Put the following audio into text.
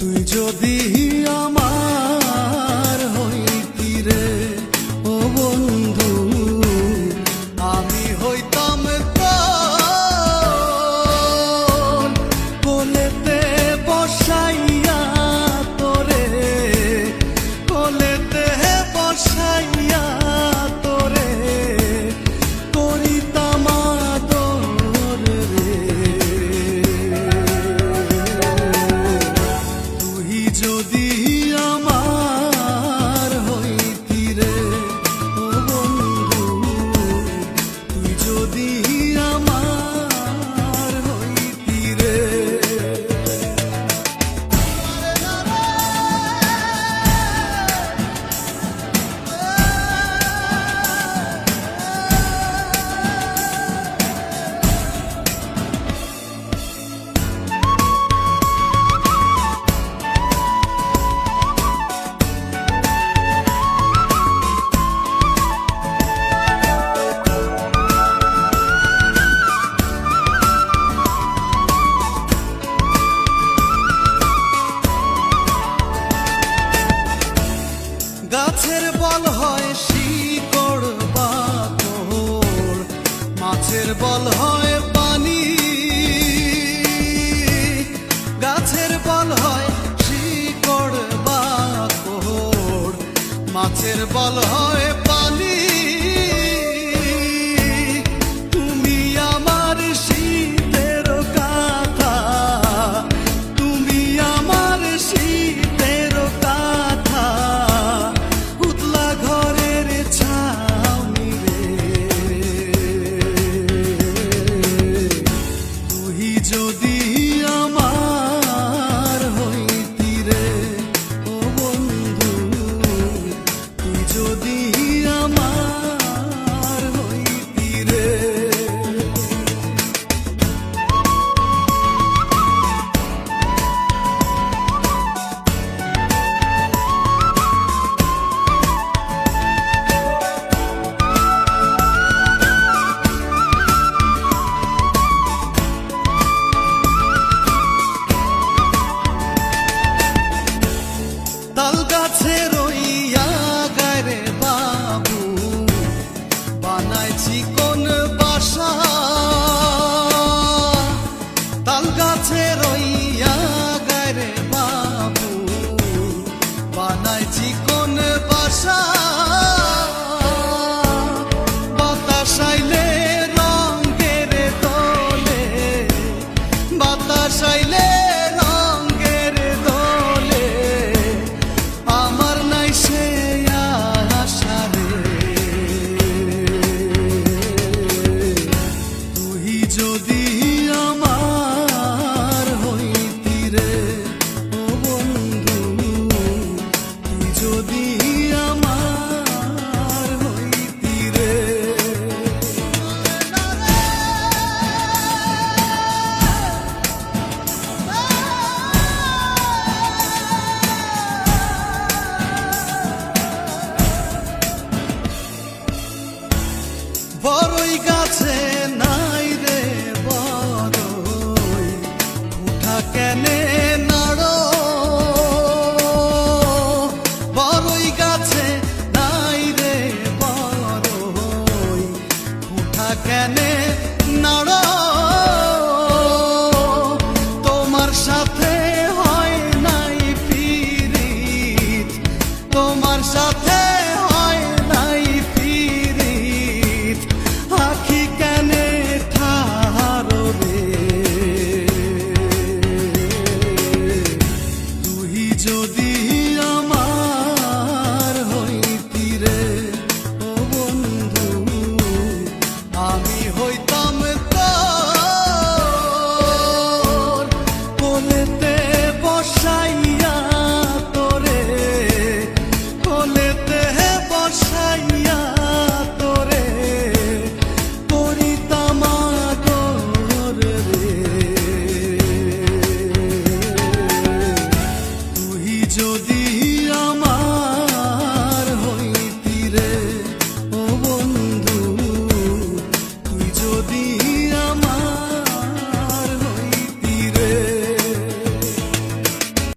তুই যদি আমার হইতি রে ও বন্ধু, আমি হইতাম তোর কোলেতে বসাইয়া তোরে, কোলেতে বসাইয়া তোরে করিতাম আদর রে। তুই যদি আমার হইতি রে ও বন্ধু, তুই যদি আমার হইতি রে। গাছের বল হয় শিকড় বাকড়, মাছের বল হয় পানি। গাছের বল হয় শিকড় বাকড়, মাছের বল হয় পানি। তুমি আমার শীতের কাঁথা, তুমি আমার শীতের কাঁথা, উতলা ঘরের ছাউনি রে। তুই যদি আমার হইতি রে ও বন্ধু, তুই যদি আমার হইতি রে। তাল গাছে রইয়া গারে বাবু, বানাইছি কোন বাসা। তাল গাছে রইয়া গারে বাবু, বানাইছি কোন বাসা।